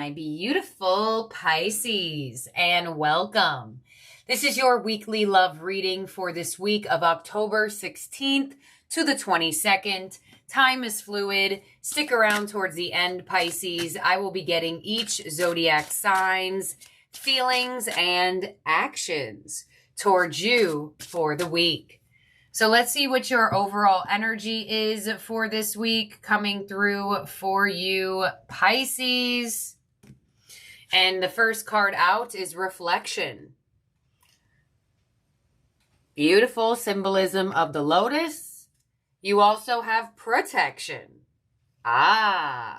My beautiful Pisces, and welcome. This is your weekly love reading for this week of October 16th to the 22nd. Time is fluid. Stick around towards the end, Pisces. I will be getting each zodiac signs, feelings, and actions towards you for the week. So let's see what your overall energy is for this week coming through for you, Pisces. And the first card out is Reflection. Beautiful symbolism of the lotus. You also have Protection. Pisces.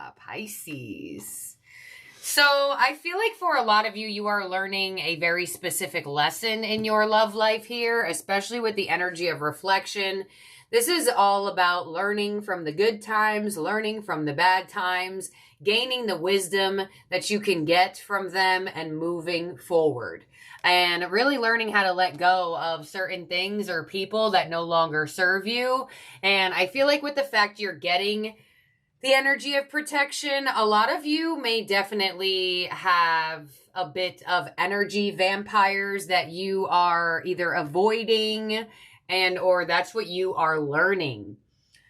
So I feel like for a lot of you, you are learning a very specific lesson in your love life here, especially with the energy of reflection. This is all about learning from the good times, learning from the bad times, gaining the wisdom that you can get from them and moving forward. And really learning how to let go of certain things or people that no longer serve you. And I feel like with the fact you're getting the energy of protection, a lot of you may definitely have a bit of energy vampires that you are either avoiding and or that's what you are learning.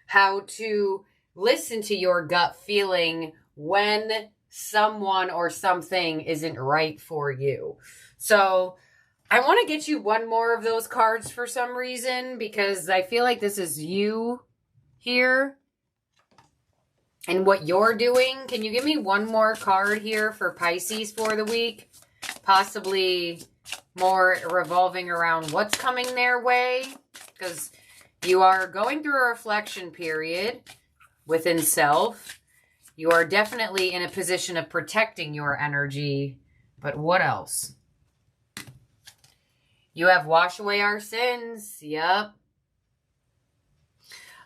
How to listen to your gut feeling when someone or something isn't right for you. So I want to get you one more of those cards for some reason because I feel like this is you here and what you're doing. Can you give me one more card here for Pisces for the week? Possibly more revolving around what's coming their way, because you are going through a reflection period within self. You are definitely in a position of protecting your energy, but what else? You have wash away our sins. Yep.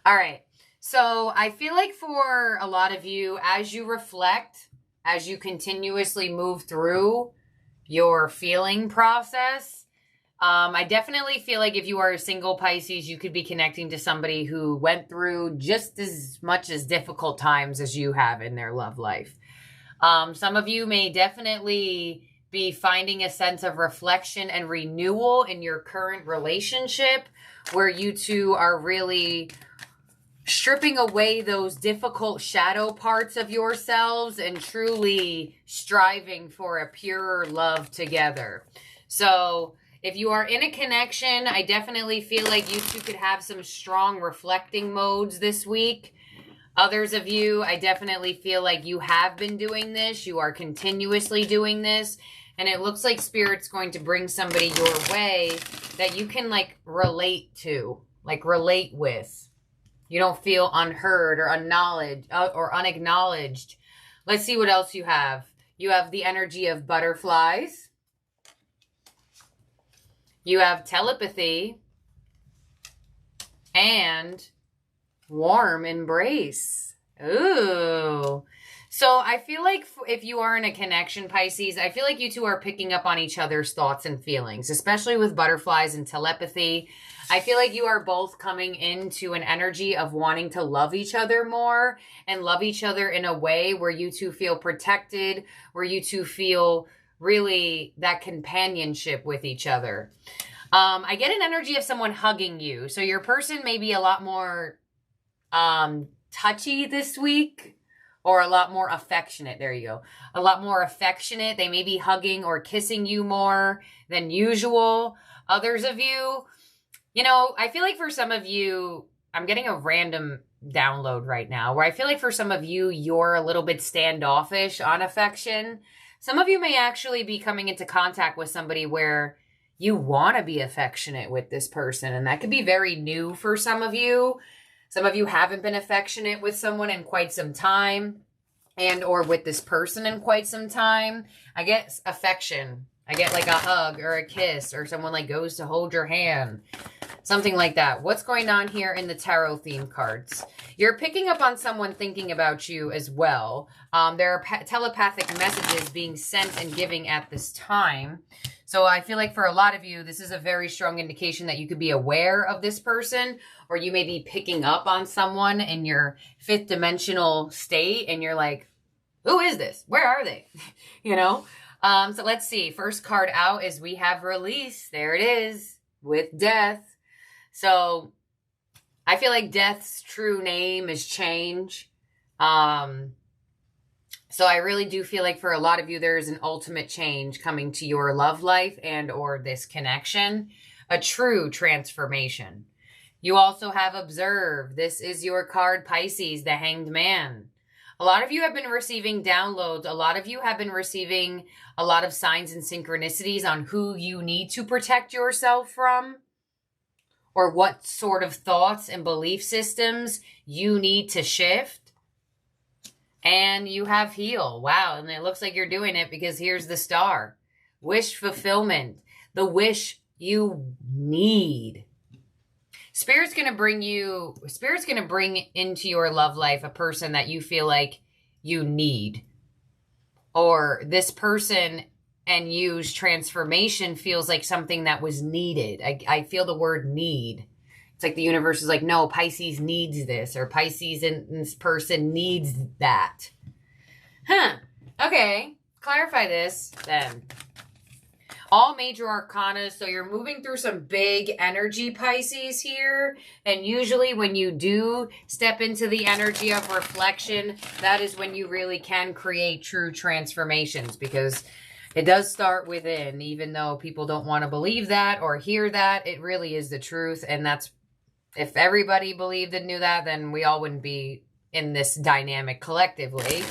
All right. So I feel like for a lot of you, as you reflect, as you continuously move through your feeling process, I definitely feel like if you are a single Pisces, you could be connecting to somebody who went through just as much as difficult times as you have in their love life. Some of you may definitely be finding a sense of reflection and renewal in your current relationship where you two are really stripping away those difficult shadow parts of yourselves and truly striving for a purer love together. So if you are in a connection, I definitely feel like you two could have some strong reflecting modes this week. Others of you, I definitely feel like you have been doing this. You are continuously doing this. And it looks like Spirit's going to bring somebody your way that you can relate to, relate with. You don't feel unheard or unacknowledged. Let's see what else you have. You have the energy of butterflies. You have telepathy and warm embrace. Ooh. So I feel like if you are in a connection, Pisces, I feel like you two are picking up on each other's thoughts and feelings, especially with butterflies and telepathy. I feel like you are both coming into an energy of wanting to love each other more and love each other in a way where you two feel protected, where you two feel really that companionship with each other. I get an energy of someone hugging you. So your person may be a lot more touchy this week or a lot more affectionate. There you go. A lot more affectionate. They may be hugging or kissing you more than usual. Others of you, I feel like for some of you, I'm getting a random download right now where I feel like for some of you, you're a little bit standoffish on affection. Some of you may actually be coming into contact with somebody where you want to be affectionate with this person. And that could be very new for some of you. Some of you haven't been affectionate with someone in quite some time and or with this person in quite some time. I get affection. I get a hug or a kiss or someone goes to hold your hand. Something like that. What's going on here in the tarot theme cards? You're picking up on someone thinking about you as well. There are telepathic messages being sent and giving at this time. So I feel like for a lot of you, this is a very strong indication that you could be aware of this person, or you may be picking up on someone in your fifth dimensional state and you're like, Who is this? Where are they? You know? So let's see. First card out is we have release. There it is with death. So I feel like death's true name is change. So I really do feel like for a lot of you, there is an ultimate change coming to your love life and or this connection, a true transformation. You also have observe. This is your card, Pisces, the Hanged Man. A lot of you have been receiving downloads. A lot of you have been receiving a lot of signs and synchronicities on who you need to protect yourself from, or what sort of thoughts and belief systems you need to shift. And you have heal. Wow. And it looks like you're doing it because here's the star. Wish fulfillment. The wish you need. Spirit's going to bring into your love life a person that you feel like you need. Or this person and you's transformation feels like something that was needed. I feel the word need. It's like the universe is like, no, Pisces needs this, or Pisces and this person needs that. Huh. Okay. Clarify this then. All major arcana. So you're moving through some big energy, Pisces, here. And usually when you do step into the energy of reflection, that is when you really can create true transformations, because it does start within. Even though people don't want to believe that or hear that, it really is the truth. And that's, if everybody believed and knew that, then we all wouldn't be in this dynamic collectively.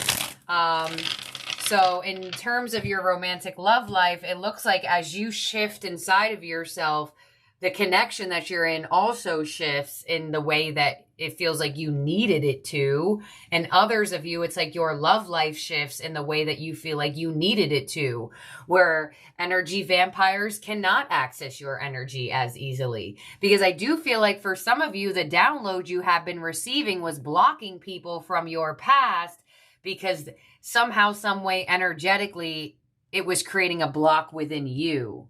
So in terms of your romantic love life, it looks like as you shift inside of yourself, the connection that you're in also shifts in the way that it feels like you needed it to. And others of you, it's like your love life shifts in the way that you feel like you needed it to, where energy vampires cannot access your energy as easily. Because I do feel like for some of you, the download you have been receiving was blocking people from your past, because somehow, some way, energetically, it was creating a block within you.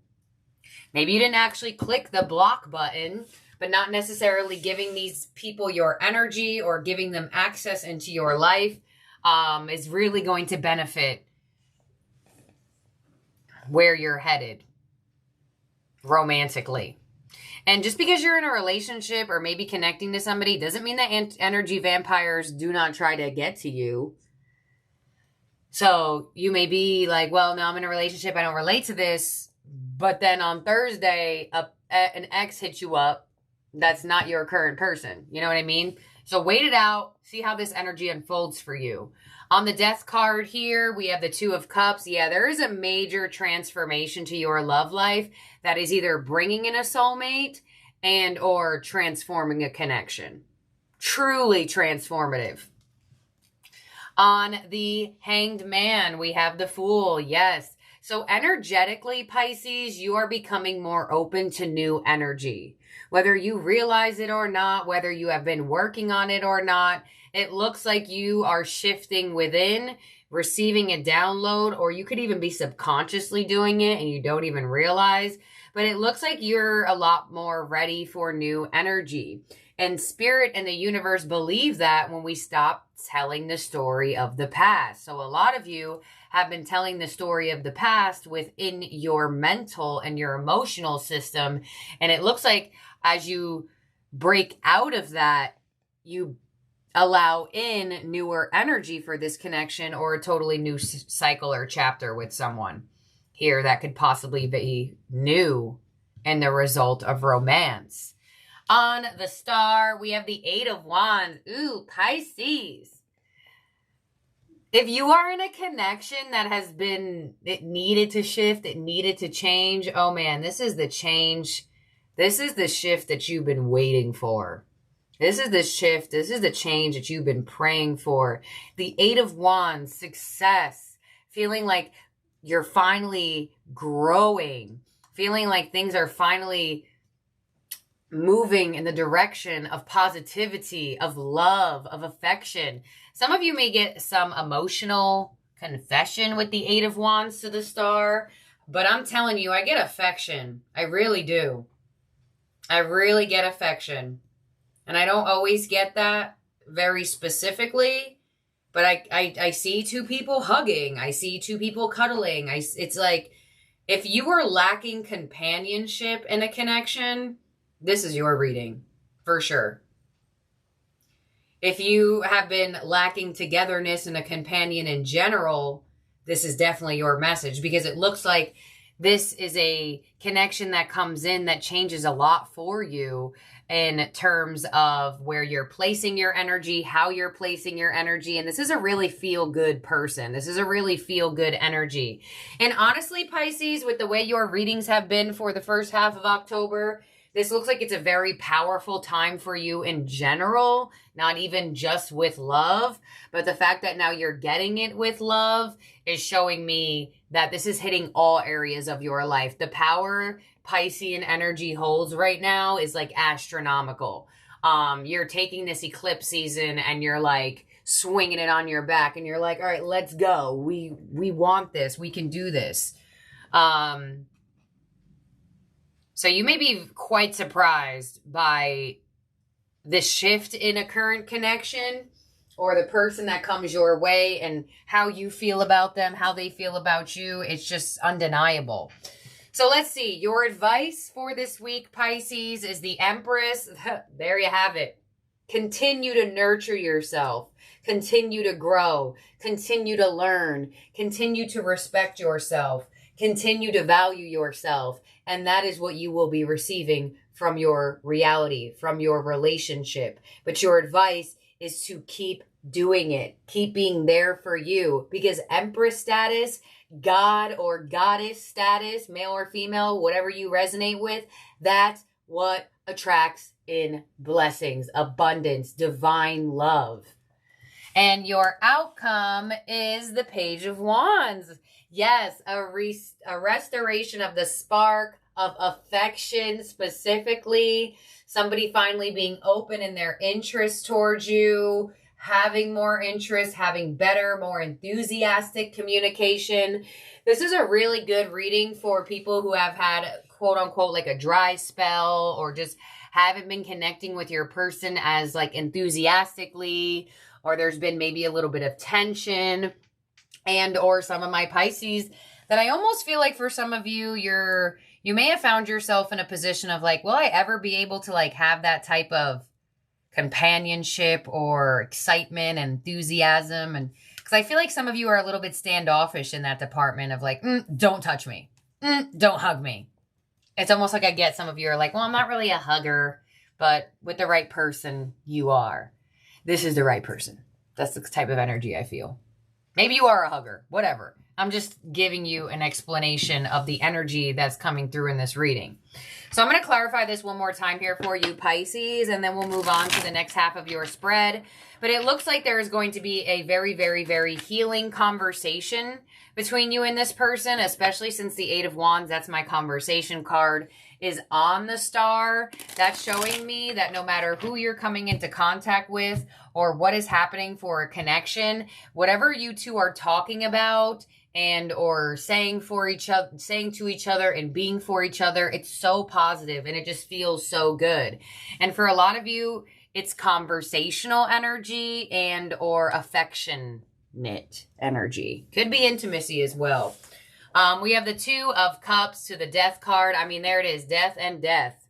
Maybe you didn't actually click the block button, but not necessarily giving these people your energy or giving them access into your life is really going to benefit where you're headed romantically. And just because you're in a relationship or maybe connecting to somebody doesn't mean that energy vampires do not try to get to you. So you may be like, well, no, I'm in a relationship, I don't relate to this. But then on Thursday, an ex hits you up that's not your current person. You know what I mean? So wait it out. See how this energy unfolds for you. On the death card here, we have the Two of Cups. Yeah, there is a major transformation to your love life that is either bringing in a soulmate and or transforming a connection. Truly transformative. On the Hanged Man, we have the Fool. Yes. So energetically, Pisces, you are becoming more open to new energy. Whether you realize it or not, whether you have been working on it or not, it looks like you are shifting within, receiving a download, or you could even be subconsciously doing it and you don't even realize. But it looks like you're a lot more ready for new energy. And Spirit and the universe believe that when we stop telling the story of the past. So a lot of you have been telling the story of the past within your mental and your emotional system. And it looks like as you break out of that, you allow in newer energy for this connection or a totally new cycle or chapter with someone here that could possibly be new and the result of romance. On the star, we have the Eight of Wands. Ooh, Pisces. If you are in a connection that has been, it needed to shift, it needed to change, oh man, this is the change. This is the shift that you've been waiting for. This is the shift. This is the change that you've been praying for. The Eight of Wands, success, feeling like you're finally growing, feeling like things are finally moving in the direction of positivity, of love, of affection. Some of you may get some emotional confession with the Eight of Wands to the star, but I'm telling you, I get affection. I really do. I really get affection. And I don't always get that very specifically, But I see two people hugging. I see two people cuddling. It's like, if you are lacking companionship in a connection, this is your reading, for sure. If you have been lacking togetherness in a companion in general, this is definitely your message, because it looks like this is a connection that comes in that changes a lot for you in terms of where you're placing your energy, how you're placing your energy. And this is a really feel-good person. This is a really feel-good energy. And honestly, Pisces, with the way your readings have been for the first half of October, this looks like it's a very powerful time for you in general, not even just with love, but the fact that now you're getting it with love is showing me that this is hitting all areas of your life. The power Piscean energy holds right now is like astronomical. You're taking this eclipse season and you're like swinging it on your back and you're like, all right, let's go. We want this. We can do this. So you may be quite surprised by the shift in a current connection or the person that comes your way and how you feel about them, how they feel about you. It's just undeniable. So let's see. Your advice for this week, Pisces, is the Empress. There you have it. Continue to nurture yourself. Continue to grow. Continue to learn. Continue to respect yourself. Continue to value yourself. And that is what you will be receiving from your reality, from your relationship. But your advice is to keep doing it. Keep being there for you. Because Empress status, God or Goddess status, male or female, whatever you resonate with, that's what attracts in blessings, abundance, divine love. And your outcome is the Page of Wands. Yes, a restoration of the spark of affection, specifically somebody finally being open in their interest towards you, having more interest, having better, more enthusiastic communication. This is a really good reading for people who have had, quote unquote, like a dry spell or just haven't been connecting with your person as like enthusiastically, or there's been maybe a little bit of tension. And or some of my Pisces that I almost feel like for some of you, you may have found yourself in a position of like, will I ever be able to like have that type of companionship or excitement and enthusiasm? And because I feel like some of you are a little bit standoffish in that department of like, don't touch me. Don't hug me. It's almost like I get some of you are like, well, I'm not really a hugger, but with the right person, you are. This is the right person. That's the type of energy I feel. Maybe you are a hugger, whatever. I'm just giving you an explanation of the energy that's coming through in this reading. So I'm going to clarify this one more time here for you, Pisces, and then we'll move on to the next half of your spread. But it looks like there is going to be a very, very, very healing conversation between you and this person, especially since the Eight of Wands, that's my conversation card, is on the star. That's showing me that no matter who you're coming into contact with or what is happening for a connection, whatever you two are talking about and or saying for each other, saying to each other and being for each other, it's so positive and it just feels so good. And for a lot of you, it's conversational energy and or affectionate energy. Could be intimacy as well. We have the Two of Cups to the Death card. I mean, there it is, death and death.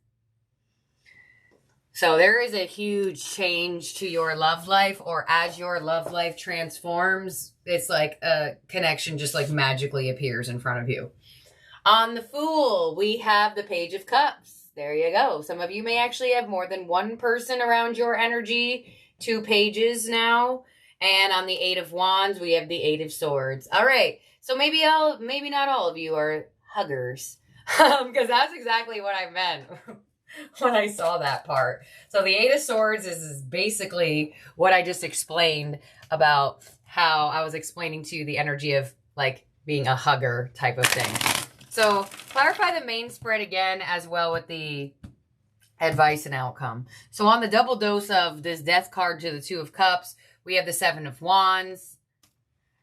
So there is a huge change to your love life, or as your love life transforms, it's like a connection just like magically appears in front of you. On the Fool, we have the Page of Cups. There you go. Some of you may actually have more than one person around your energy, 2 pages now. And on the Eight of Wands, we have the Eight of Swords. All right. So maybe not all of you are huggers, because that's exactly what I meant when I saw that part. So the Eight of Swords is basically what I just explained about how I was explaining to you the energy of like being a hugger type of thing. So clarify the main spread again, as well with the advice and outcome. So on the double dose of this Death card to the Two of Cups, we have the Seven of Wands.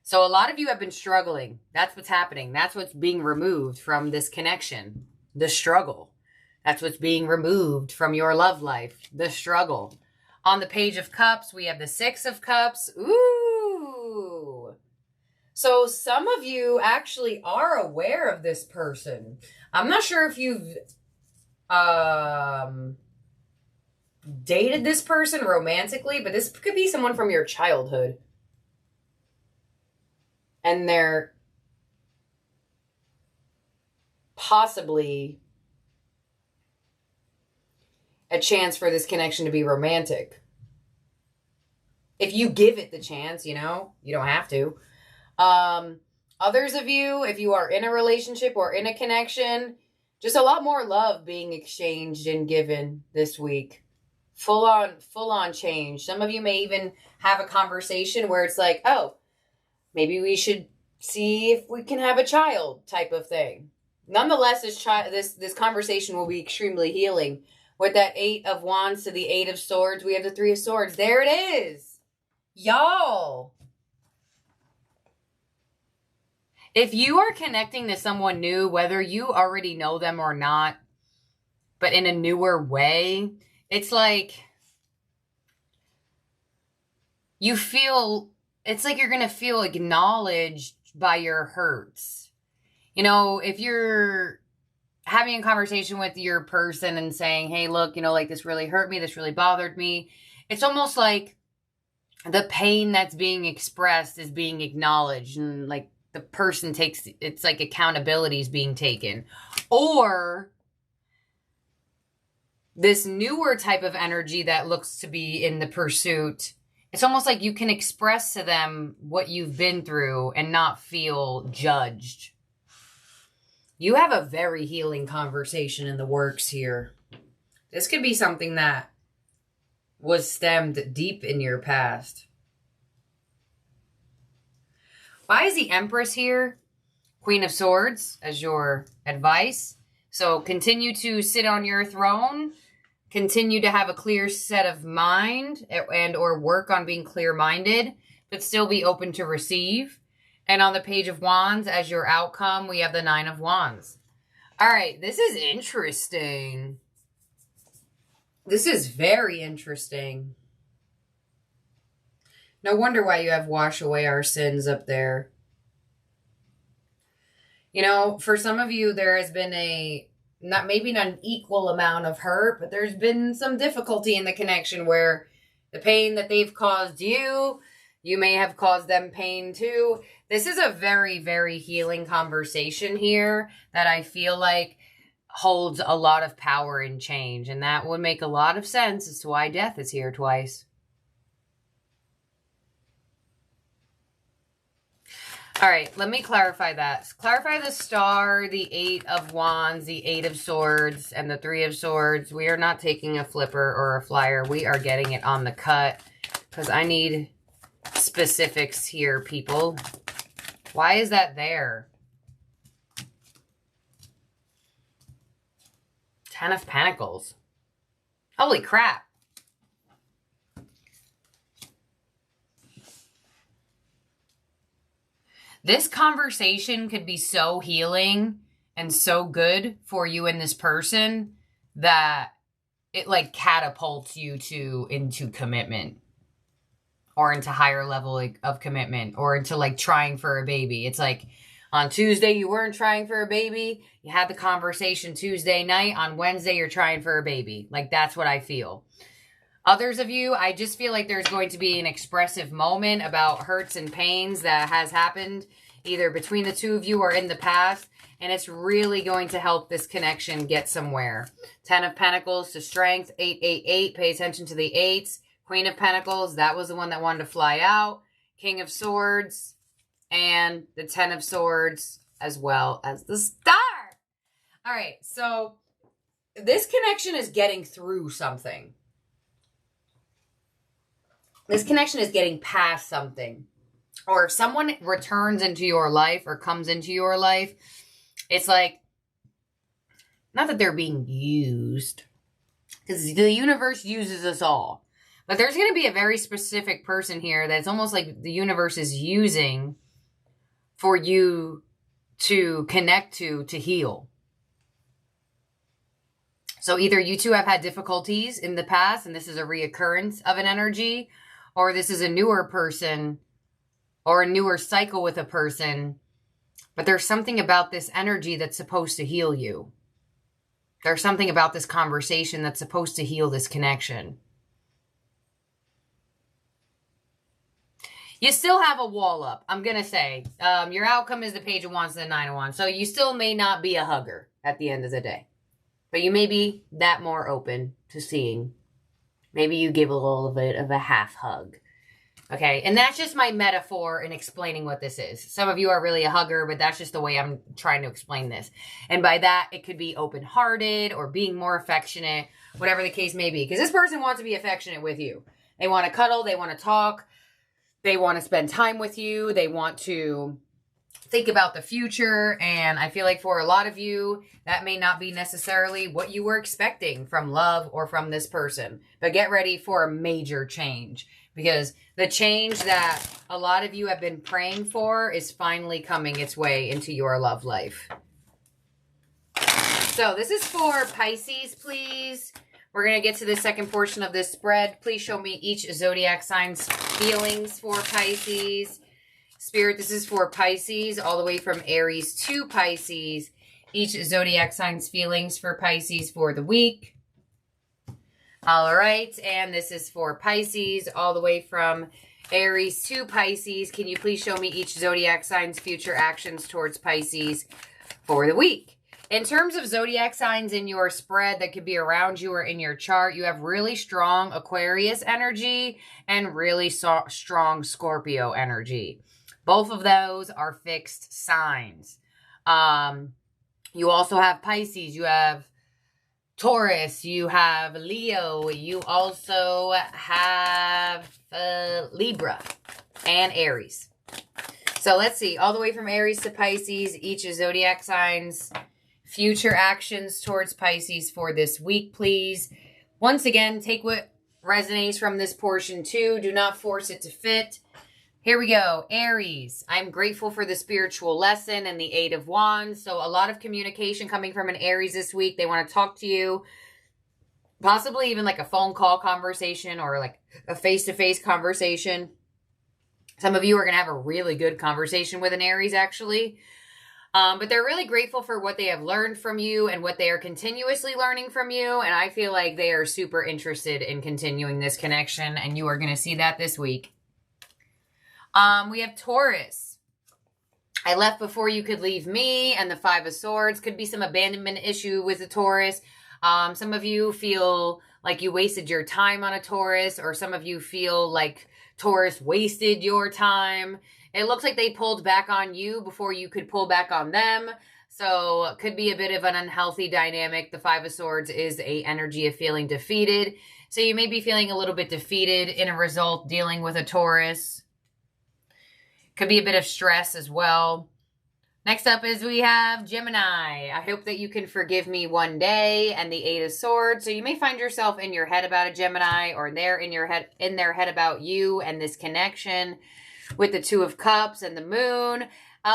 So a lot of you have been struggling. That's what's happening. That's what's being removed from this connection. The struggle. That's what's being removed from your love life. The struggle. On the Page of Cups, we have the Six of Cups. Ooh. So some of you actually are aware of this person. I'm not sure if you've dated this person romantically, but this could be someone from your childhood. And they're possibly a chance for this connection to be romantic. If you give it the chance, you know, you don't have to. Others of you, if you are in a relationship or in a connection, just a lot more love being exchanged and given this week. Full on change. Some of you may even have a conversation where it's like, oh, maybe we should see if we can have a child type of thing. Nonetheless, this conversation will be extremely healing. With that 8 of Wands to the 8 of Swords, we have the 3 of Swords. There it is. Y'all. If you are connecting to someone new, whether you already know them or not, but in a newer way, it's like you feel, it's like you're going to feel acknowledged by your hurts. You know, if you're having a conversation with your person and saying, hey, look, you know, like this really hurt me, this really bothered me. It's almost like the pain that's being expressed is being acknowledged, and like the person takes, it's like accountability is being taken. Or this newer type of energy that looks to be in the pursuit, it's almost like you can express to them what you've been through and not feel judged. You have a very healing conversation in the works here. This could be something that was stemmed deep in your past. Why is the Empress here? Queen of Swords as your advice. So continue to sit on your throne. Continue to have a clear set of mind and or work on being clear-minded, but still be open to receive. And on the Page of Wands, as your outcome, we have the 9 of Wands. All right, this is interesting. This is very interesting. No wonder why you have wash away our sins up there. You know, for some of you, there has been maybe not an equal amount of hurt, but there's been some difficulty in the connection where the pain that they've caused you, you may have caused them pain too. This is a very, very healing conversation here that I feel like holds a lot of power and change. And that would make a lot of sense as to why Death is here twice. All right, let me clarify that. Clarify the Star, the 8 of Wands, the 8 of Swords, and the 3 of Swords. We are not taking a flipper or a flyer. We are getting it on the cut because I need specifics here, people. Why is that there? 10 of Pentacles. Holy crap. This conversation could be so healing and so good for you and this person that it like catapults you into commitment or into higher level of commitment or into like trying for a baby. It's like on Tuesday, you weren't trying for a baby. You had the conversation Tuesday night. On Wednesday, you're trying for a baby. Like that's what I feel. Others of you, I just feel like there's going to be an expressive moment about hurts and pains that has happened either between the two of you or in the past. And it's really going to help this connection get somewhere. 10 of Pentacles to Strength, 888. Pay attention to the 8s. Queen of Pentacles, that was the one that wanted to fly out. King of Swords, and the 10 of Swords, as well as the Star. All right, so this connection is getting through something. This connection is getting past something. Or if someone returns into your life or comes into your life, it's like, not that they're being used, because the universe uses us all. But there's going to be a very specific person here that's almost like the universe is using for you to connect to heal. So either you two have had difficulties in the past and this is a reoccurrence of an energy, or this is a newer person or a newer cycle with a person, but there's something about this energy that's supposed to heal you. There's something about this conversation that's supposed to heal this connection. You still have a wall up, I'm going to say. Your outcome is the Page of Wands and the Nine of Wands. So you still may not be a hugger at the end of the day. But you may be that more open to seeing. Maybe you give a little bit of a half hug. Okay, and that's just my metaphor in explaining what this is. Some of you are really a hugger, but that's just the way I'm trying to explain this. And by that, it could be open-hearted or being more affectionate, whatever the case may be. Because this person wants to be affectionate with you. They want to cuddle, they want to talk, they want to spend time with you, they want to think about the future. And I feel like for a lot of you, that may not be necessarily what you were expecting from love or from this person. But get ready for a major change. Because the change that a lot of you have been praying for is finally coming its way into your love life. So this is for Pisces, please. We're going to get to the second portion of this spread. Please show me each zodiac sign's feelings for Pisces. Spirit, this is for Pisces, all the way from Aries to Pisces. Each zodiac sign's feelings for Pisces for the week. All right, and this is for Pisces, all the way from Aries to Pisces. Can you please show me each zodiac sign's future actions towards Pisces for the week? In terms of zodiac signs in your spread that could be around you or in your chart, you have really strong Aquarius energy and really strong Scorpio energy. Both of those are fixed signs. You also have Pisces, you have Taurus, you have Leo, you also have Libra and Aries. So let's see, all the way from Aries to Pisces, each zodiac signs, future actions towards Pisces for this week, please. Once again, take what resonates from this portion too. Do not force it to fit. Here we go. Aries, I'm grateful for the spiritual lesson and the Eight of Wands. So a lot of communication coming from an Aries this week. They want to talk to you. Possibly even like a phone call conversation or like a face-to-face conversation. Some of you are going to have a really good conversation with an Aries actually. But they're really grateful for what they have learned from you and what they are continuously learning from you. And I feel like they are super interested in continuing this connection. And you are going to see that this week. We have Taurus. I left before you could leave me, and the Five of Swords. Could be some abandonment issue with the Taurus. Some of you feel like you wasted your time on a Taurus, or some of you feel like Taurus wasted your time. It looks like they pulled back on you before you could pull back on them. So could be a bit of an unhealthy dynamic. The Five of Swords is a energy of feeling defeated. So you may be feeling a little bit defeated in a result dealing with a Taurus. Could be a bit of stress as well. Next up is we have Gemini. I hope that you can forgive me one day, and the Eight of Swords. So you may find yourself in your head about a Gemini, or they're in their head about you and this connection with the Two of Cups and the Moon.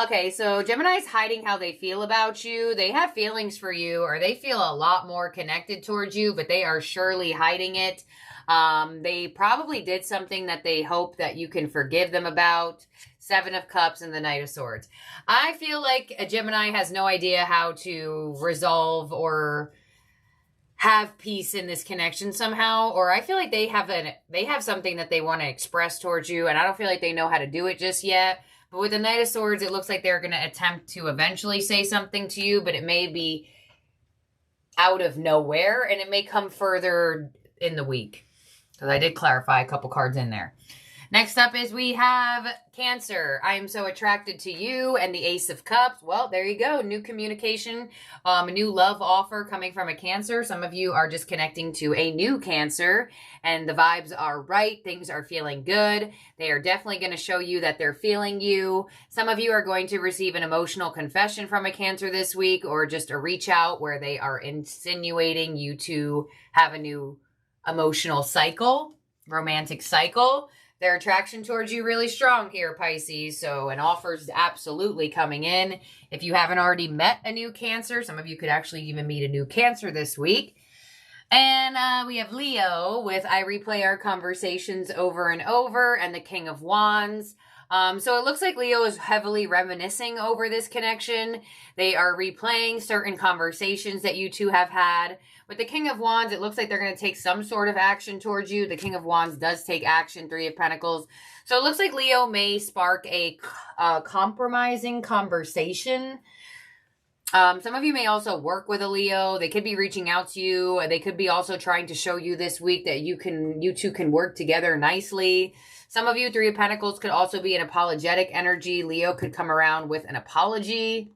Okay, so Gemini's hiding how they feel about you. They have feelings for you, or they feel a lot more connected towards you, but they are surely hiding it. They probably did something that they hope that you can forgive them about. Seven of Cups and the Knight of Swords. I feel like a Gemini has no idea how to resolve or have peace in this connection somehow, or I feel like they have something that they want to express towards you, and I don't feel like they know how to do it just yet. But with the Knight of Swords, it looks like they're going to attempt to eventually say something to you, but it may be out of nowhere, and it may come further in the week. Because I did clarify a couple cards in there. Next up is we have Cancer. I am so attracted to you, and the Ace of Cups. Well, there you go. New communication, a new love offer coming from a Cancer. Some of you are just connecting to a new Cancer, and the vibes are right. Things are feeling good. They are definitely going to show you that they're feeling you. Some of you are going to receive an emotional confession from a Cancer this week, or just a reach out where they are insinuating you to have a new emotional cycle, romantic cycle. Their attraction towards you really strong here, Pisces. So an offer's absolutely coming in. If you haven't already met a new Cancer, some of you could actually even meet a new Cancer this week. And we have Leo with I replay our conversations over and over, and the King of Wands. So it looks like Leo is heavily reminiscing over this connection. They are replaying certain conversations that you two have had. With the King of Wands, it looks like they're going to take some sort of action towards you. The King of Wands does take action, Three of Pentacles. So it looks like Leo may spark a compromising conversation. Some of you may also work with a Leo. They could be reaching out to you. They could be also trying to show you this week that you two can work together nicely. Some of you, Three of Pentacles, could also be an apologetic energy. Leo could come around with an apology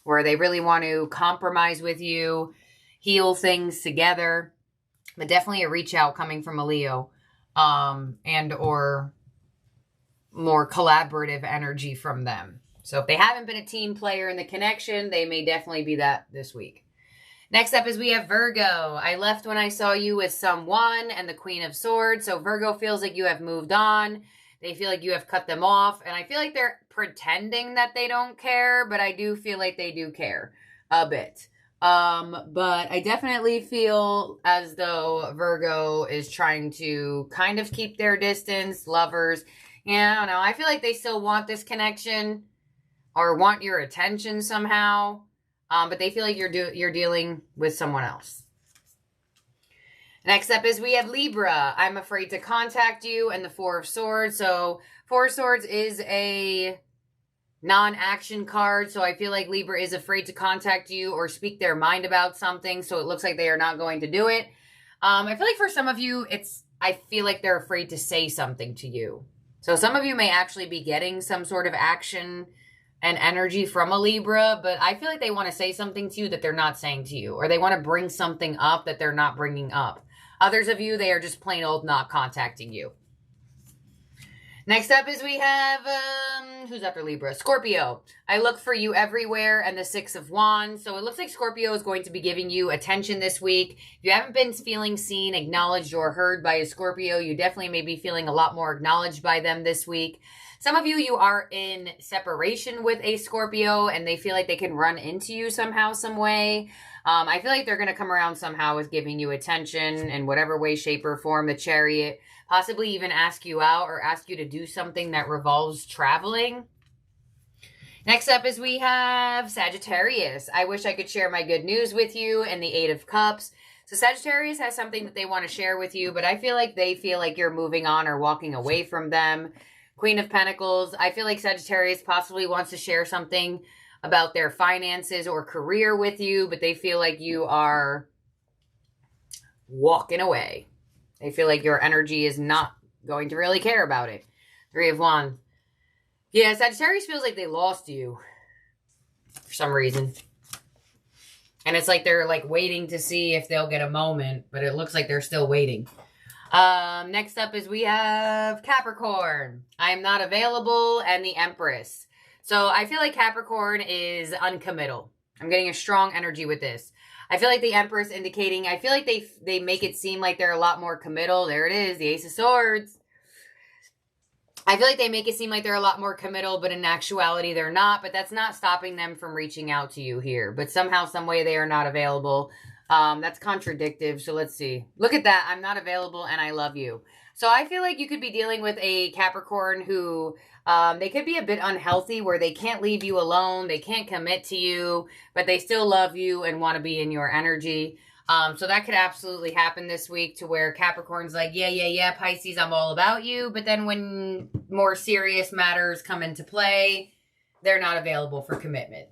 where they really want to compromise with you, heal things together. But definitely a reach out coming from a Leo, and or more collaborative energy from them. So if they haven't been a team player in the connection, they may definitely be that this week. Next up is we have Virgo. I left when I saw you with someone and the Queen of Swords. So Virgo feels like you have moved on. They feel like you have cut them off. And I feel like they're pretending that they don't care, but I do feel like they do care a bit. But I definitely feel as though Virgo is trying to kind of keep their distance. Lovers. Yeah, I don't know. I feel like they still want this connection or want your attention somehow. But they feel like you're dealing with someone else. Next up is we have Libra. I'm afraid to contact you, and the Four of Swords. So Four of Swords is a non-action card. So I feel like Libra is afraid to contact you or speak their mind about something. So it looks like they are not going to do it. I feel like for some of you, I feel like they're afraid to say something to you. So some of you may actually be getting some sort of action and energy from a Libra, but I feel like they want to say something to you that they're not saying to you, or they want to bring something up that they're not bringing up. Others of you, they are just plain old not contacting you. Next up is we have, who's after Libra? Scorpio. I look for you everywhere, and the Six of Wands. So it looks like Scorpio is going to be giving you attention this week. If you haven't been feeling seen, acknowledged, or heard by a Scorpio, you definitely may be feeling a lot more acknowledged by them this week. Some of you are in separation with a Scorpio, and they feel like they can run into you somehow, some way. I feel like they're going to come around somehow with giving you attention in whatever way, shape, or form. The Chariot. Possibly even ask you out or ask you to do something that revolves traveling. Next up is we have Sagittarius. I wish I could share my good news with you, and the Eight of Cups. So Sagittarius has something that they want to share with you, but I feel like they feel like you're moving on or walking away from them. Queen of Pentacles. I feel like Sagittarius possibly wants to share something about their finances or career with you, but they feel like you are walking away. They feel like your energy is not going to really care about it. Three of Wands. Yeah, Sagittarius feels like they lost you for some reason. And it's like they're like waiting to see if they'll get a moment, but it looks like they're still waiting. Next up is we have Capricorn. I am not available, and the Empress. So I feel like Capricorn is uncommittal. I'm getting a strong energy with this. I feel like the Empress indicating, I feel like they make it seem like they're a lot more committal. There it is, the Ace of Swords. I feel like they make it seem like they're a lot more committal, but in actuality they're not. But that's not stopping them from reaching out to you here. But somehow, some way they are not available. That's contradictive. So let's see. Look at that. I'm not available and I love you. So I feel like you could be dealing with a Capricorn who they could be a bit unhealthy, where they can't leave you alone. They can't commit to you, but they still love you and want to be in your energy. So that could absolutely happen this week, to where Capricorn's like, yeah, Pisces, I'm all about you. But then when more serious matters come into play, they're not available for commitment.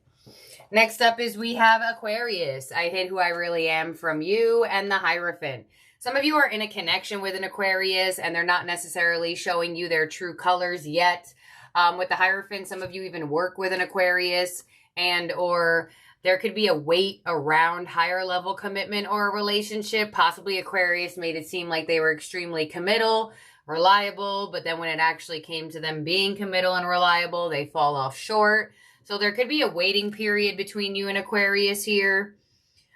Next up is we have Aquarius. I hid who I really am from you, and the Hierophant. Some of you are in a connection with an Aquarius, and they're not necessarily showing you their true colors yet. With the Hierophant, some of you even work with an Aquarius, and or there could be a weight around higher level commitment or a relationship. Possibly Aquarius made it seem like they were extremely committal, reliable, but then when it actually came to them being committal and reliable, they fall off short. So there could be a waiting period between you and Aquarius here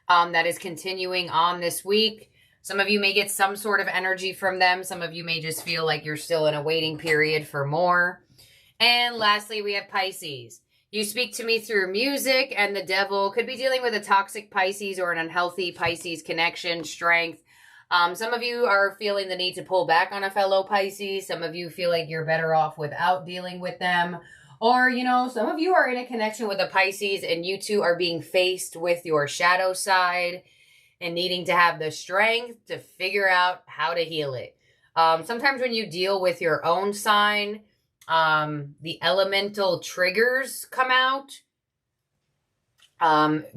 that is continuing on this week. Some of you may get some sort of energy from them. Some of you may just feel like you're still in a waiting period for more. And lastly, we have Pisces. You speak to me through music, and the Devil could be dealing with a toxic Pisces or an unhealthy Pisces connection, strength. Some of you are feeling the need to pull back on a fellow Pisces. Some of you feel like you're better off without dealing with them. Or, you know, some of you are in a connection with a Pisces and you two are being faced with your shadow side and needing to have the strength to figure out how to heal it. Sometimes when you deal with your own sign, the elemental triggers come out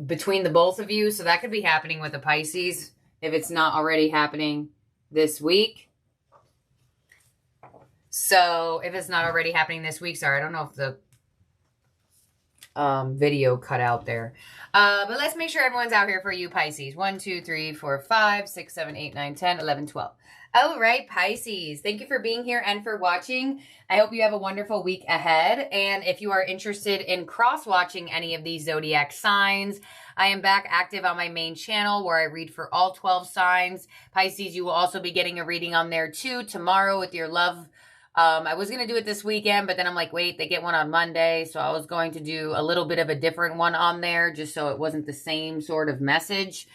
between the both of you. So that could be happening with a Pisces if it's not already happening this week. So if it's not already happening this week, sorry, I don't know if the video cut out there. But let's make sure everyone's out here for you, Pisces. 1, 2, 3, 4, 5, 6, 7, 8, 9, 10, 11, 12. All right, Pisces. Thank you for being here and for watching. I hope you have a wonderful week ahead. And if you are interested in cross-watching any of these zodiac signs, I am back active on my main channel where I read for all 12 signs. Pisces, you will also be getting a reading on there too tomorrow with your love. I was going to do it this weekend, but then I'm like, wait, they get one on Monday. So I was going to do a little bit of a different one on there just so it wasn't the same sort of message.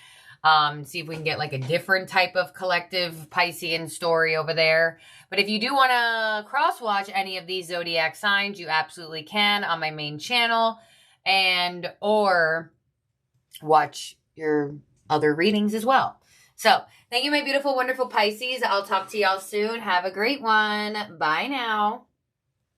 See if we can get like a different type of collective Piscean story over there. But if you do want to cross-watch any of these zodiac signs, you absolutely can on my main channel and or watch your other readings as well. So thank you, my beautiful, wonderful Pisces. I'll talk to y'all soon. Have a great one. Bye now.